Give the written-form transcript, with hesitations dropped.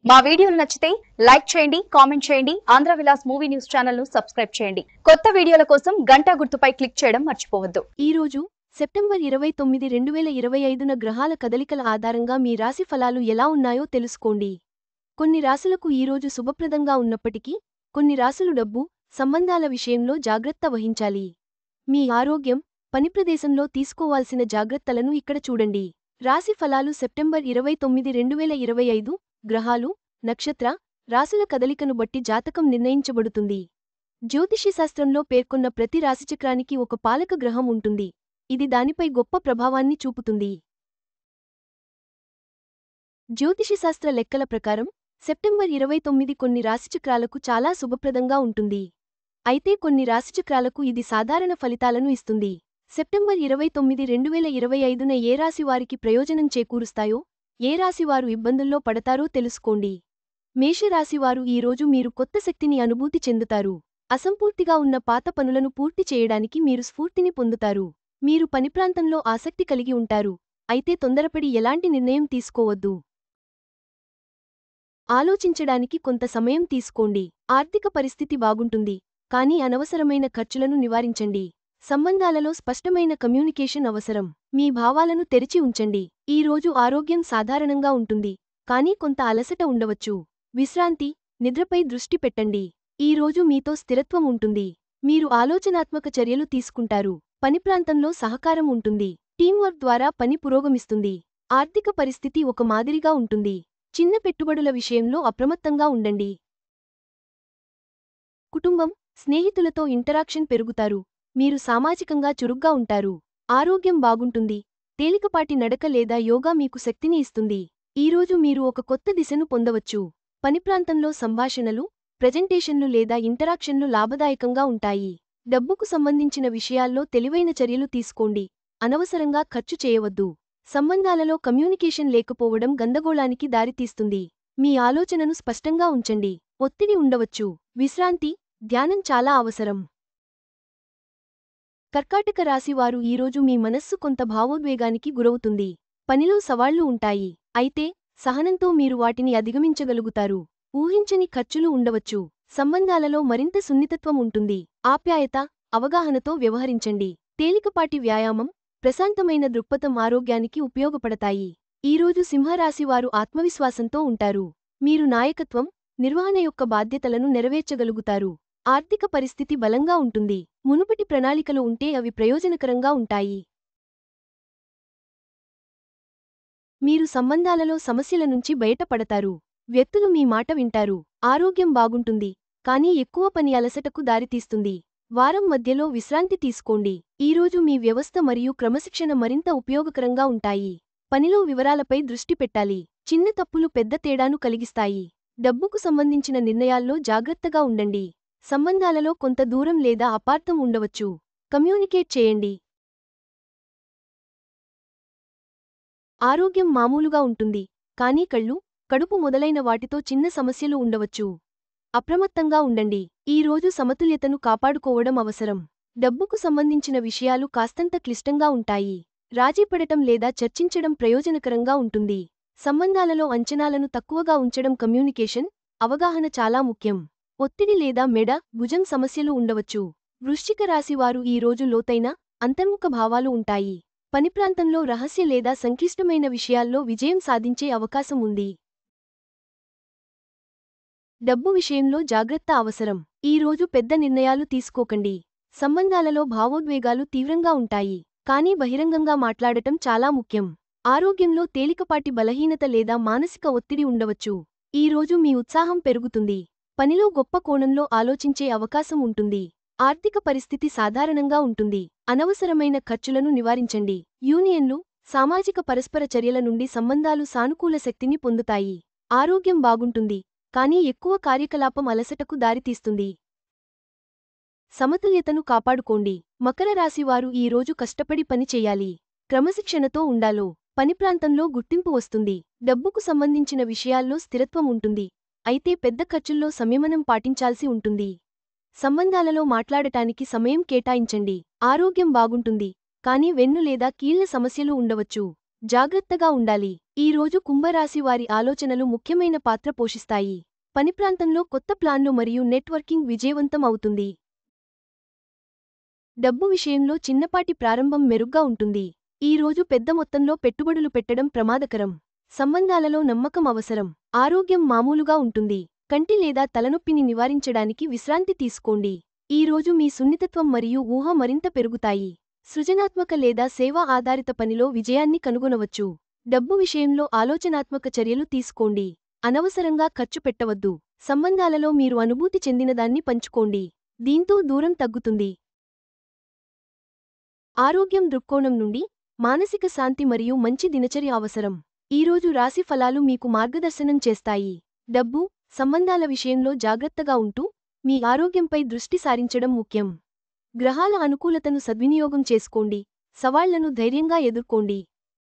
మా వీడియోలు నచ్చితే లైక్ చేయండి, కామెంట్ చేయండి. Andhra Vilas movie news channel ను సబ్స్క్రైబ్ చేయండి. కొత్త వీడియోల కోసం గంట గుర్తుపై క్లిక్ చేయడం మర్చిపోవద్దు. ఈ రోజు సెప్టెంబర్ 29, 2025న గ్రహాల కదలికల ఆధారంగా మీ రాశి ఫలాలు ఎలా ఉన్నాయో తెలుసుకోండి. కొన్ని రాశులకు ఈ రోజు శుభప్రదంగా ఉన్నప్పటికీ, కొన్ని రాశులు డబ్బు, సంబంధాల విషయంలో జాగ్రత్త వహించాలి. మీ ఆరోగ్యం, పని ప్రదేశంలో తీసుకోవాల్సిన జాగ్రత్తలను ఇక్కడ చూడండి. రాశి ఫలాలు సెప్టెంబర్ 29, 2025 గ్రహాలు, నక్షత్ర, రాశుల కదలికను బట్టి జాతకం నిర్ణయించబడుతుంది. జ్యోతిషశాస్త్రంలో పేర్కొన్న ప్రతి రాశిచక్రానికి ఒక పాలక గ్రహం ఉంటుంది. ఇది దానిపై గొప్ప ప్రభావాన్ని చూపుతుంది. జ్యోతిషశాస్త్ర లెక్కల ప్రకారం సెప్టెంబర్ 29 కొన్ని రాశిచక్రాలకు చాలా శుభప్రదంగా ఉంటుంది. అయితే కొన్ని రాశిచక్రాలకు ఇది సాధారణ ఫలితాలను ఇస్తుంది. సెప్టెంబర్ 29, 2025న ఏ రాశివారికి ప్రయోజనం చేకూరుస్తాయో, ఏ రాశివారు ఇబ్బందుల్లో పడతారో తెలుసుకోండి. మేషరాశివారు ఈ రోజు మీరు కొత్త శక్తిని అనుభూతి చెందుతారు. అసంపూర్తిగా ఉన్న పాత పనులను పూర్తి చేయడానికి మీరు స్ఫూర్తిని పొందుతారు. మీరు పని ప్రాంతంలో ఆసక్తి కలిగి ఉంటారు. అయితే తొందరపడి ఎలాంటి నిర్ణయం తీసుకోవద్దు. ఆలోచించడానికి కొంత సమయం తీసుకోండి. ఆర్థిక పరిస్థితి బాగుంటుంది, కానీ అనవసరమైన ఖర్చులను నివారించండి. సంబంధాలలో స్పష్టమైన కమ్యూనికేషన్ అవసరం. మీ భావాలను తెరిచి ఉంచండి. ఈ రోజు ఆరోగ్యం సాధారణంగా ఉంటుంది, కానీ కొంత అలసట ఉండవచ్చు. విశ్రాంతి, నిద్రపై దృష్టి పెట్టండి. ఈ రోజు మీతో స్థిరత్వం ఉంటుంది. మీరు ఆలోచనాత్మక చర్యలు తీసుకుంటారు. పని ప్రాంతంలో సహకారం ఉంటుంది. టీంవర్క్ ద్వారా పని పురోగమిస్తుంది. ఆర్థిక పరిస్థితి ఒక మాదిరిగా ఉంటుంది. చిన్న పెట్టుబడుల విషయంలో అప్రమత్తంగా ఉండండి. కుటుంబం, స్నేహితులతో ఇంటరాక్షన్ పెరుగుతారు. మీరు సామాజికంగా చురుగ్గా ఉంటారు. ఆరోగ్యం బాగుంటుంది. తేలికపాటి నడక లేదా యోగా మీకు శక్తిని ఇస్తుంది. ఈరోజు మీరు ఒక కొత్త దిశను పొందవచ్చు. పని ప్రాంతంలో సంభాషణలు, ప్రెజెంటేషన్లు లేదా ఇంటరాక్షన్లు లాభదాయకంగా ఉంటాయి. డబ్బుకు సంబంధించిన విషయాల్లో తెలివైన చర్యలు తీసుకోండి. అనవసరంగా ఖర్చు చేయవద్దు. సంబంధాలలో కమ్యూనికేషన్ లేకపోవడం గందగోళానికి దారితీస్తుంది. మీ ఆలోచనను స్పష్టంగా ఉంచండి. ఒత్తిడి ఉండవచ్చు. విశ్రాంతి, ధ్యానం చాలా అవసరం. కర్కాటక రాశివారు ఈరోజు మీ మనస్సు కొంత భావోద్వేగానికి గురవుతుంది. పనిలో సవాళ్లు ఉంటాయి. అయితే సహనంతో మీరు వాటిని అధిగమించగలుగుతారు. ఊహించని ఖర్చులు ఉండవచ్చు. సంబంధాలలో మరింత సున్నితత్వం ఉంటుంది. ఆప్యాయత, అవగాహనతో వ్యవహరించండి. తేలికపాటి వ్యాయామం, ప్రశాంతమైన దృక్పథం ఆరోగ్యానికి ఉపయోగపడతాయి. ఈరోజు సింహరాశివారు ఆత్మవిశ్వాసంతో ఉంటారు. మీరు నాయకత్వం, నిర్వహణ యొక్క బాధ్యతలను నెరవేర్చగలుగుతారు. ఆర్థిక పరిస్థితి బలంగా ఉంటుంది. మునుపటి ప్రణాళికలు ఉంటే అవి ప్రయోజనకరంగా ఉంటాయి. మీరు సంబంధాలలో సమస్యల నుంచి బయటపడతారు. వ్యక్తులు మీ మాట వింటారు. ఆరోగ్యం బాగుంటుంది, కానీ ఎక్కువ పని అలసటకు దారితీస్తుంది. వారం మధ్యలో విశ్రాంతి తీసుకోండి. ఈరోజు మీ వ్యవస్థ మరియు క్రమశిక్షణ మరింత ఉపయోగకరంగా ఉంటాయి. పనిలో వివరాలపై దృష్టి పెట్టాలి. చిన్న తప్పులు పెద్ద తేడాను కలిగిస్తాయి. డబ్బుకు సంబంధించిన నిర్ణయాల్లో జాగ్రత్తగా ఉండండి. సంబంధాలలో కొంత దూరం లేదా అపార్థం ఉండవచ్చు. కమ్యూనికేట్ చేయండి. ఆరోగ్యం మామూలుగా ఉంటుంది, కానీ కళ్ళు, కడుపు మొదలైన వాటితో చిన్న సమస్యలు ఉండవచ్చు. అప్రమత్తంగా ఉండండి. ఈ రోజు సమతుల్యతను కాపాడుకోవడం అవసరం. డబ్బుకు సంబంధించిన విషయాలు కాస్తంత క్లిష్టంగా ఉంటాయి. రాజీపడటం లేదా చర్చించడం ప్రయోజనకరంగా ఉంటుంది. సంబంధాలలో అంచనాలను తక్కువగా ఉంచడం కమ్యూనికేషన్, అవగాహన చాలా ముఖ్యం. ఒత్తిడి లేదా మెడ, భుజం సమస్యలు ఉండవచ్చు. వృశ్చిక రాశివారు ఈ రోజు లోతైన, అంతర్ముఖ భావాలు ఉంటాయి. పని ప్రాంతంలో రహస్య లేదా సంక్లిష్టమైన విషయాల్లో విజయం సాధించే అవకాశం ఉంది. డబ్బు విషయంలో జాగ్రత్త అవసరం. ఈ రోజు పెద్ద నిర్ణయాలు తీసుకోకండి. సంబంధాలలో భావోద్వేగాలు తీవ్రంగా ఉంటాయి, కానీ బహిరంగంగా మాట్లాడటం చాలా ముఖ్యం. ఆరోగ్యంలో తేలికపాటి బలహీనత లేదా మానసిక ఒత్తిడి ఉండవచ్చు. ఈ రోజు మీ ఉత్సాహం పెరుగుతుంది. పనిలో గొప్ప కోణంలో ఆలోచించే అవకాశం ఉంటుంది. ఆర్థిక పరిస్థితి సాధారణంగా ఉంటుంది. అనవసరమైన ఖర్చులను నివారించండి. యూనియన్లు, సామాజిక పరస్పర చర్యల నుండి సంబంధాలు సానుకూల శక్తిని పొందుతాయి. ఆరోగ్యం బాగుంటుంది, కానీ ఎక్కువ కార్యకలాపం అలసటకు దారితీస్తుంది. సమతుల్యతను కాపాడుకోండి. మకర రాశివారు ఈ రోజు కష్టపడి పని చెయ్యాలి. క్రమశిక్షణతో ఉండాలో. పని ప్రాంతంలో గుర్తింపు వస్తుంది. డబ్బుకు సంబంధించిన విషయాల్లో స్థిరత్వం ఉంటుంది, అయితే పెద్ద ఖర్చుల్లో సంయమనం పాటించాల్సి ఉంటుంది. సంబంధాలలో మాట్లాడటానికి సమయం కేటాయించండి. ఆరోగ్యం బాగుంటుంది, కానీ వెన్ను లేదా కీళ్ల సమస్యలు ఉండవచ్చు. జాగ్రత్తగా ఉండాలి. ఈ రోజు కుంభరాశి వారి ఆలోచనలు ముఖ్యమైన పాత్ర పోషిస్తాయి. పని ప్రాంతంలో కొత్త ప్లాన్లు మరియు నెట్వర్కింగ్ విజయవంతం అవుతుంది. డబ్బు విషయంలో చిన్నపాటి ప్రారంభం మెరుగ్గా ఉంటుంది. ఈ రోజు పెద్ద మొత్తంలో పెట్టుబడులు పెట్టడం ప్రమాదకరం. సంబంధాలలో నమ్మకం అవసరం. ఆరోగ్యం మామూలుగా ఉంటుంది. కంటి లేదా తలనొప్పిని నివారించడానికి విశ్రాంతి తీసుకోండి. ఈ రోజు మీ సున్నితత్వం మరియు ఊహ మరింత పెరుగుతాయి. సృజనాత్మక లేదా సేవా ఆధారిత పనిలో విజయాన్ని కనుగొనవచ్చు. డబ్బు విషయంలో ఆలోచనాత్మక చర్యలు తీసుకోండి. అనవసరంగా ఖర్చు పెట్టవద్దు. సంబంధాలలో మీరు అనుభూతి చెందినదాన్ని పంచుకోండి. దీంతో దూరం తగ్గుతుంది. ఆరోగ్యం దృక్కోణం నుండి మానసిక శాంతి మరియు మంచి దినచర్య అవసరం. ఈరోజు రాశి ఫలాలు మీకు మార్గదర్శనం చేస్తాయి. డబ్బు, సంబంధాల విషయంలో జాగ్రత్తగా ఉంటూ మీ ఆరోగ్యంపై దృష్టి సారించడం ముఖ్యం. గ్రహాల అనుకూలతను సద్వినియోగం చేసుకోండి. సవాళ్లను ధైర్యంగా ఎదుర్కోండి.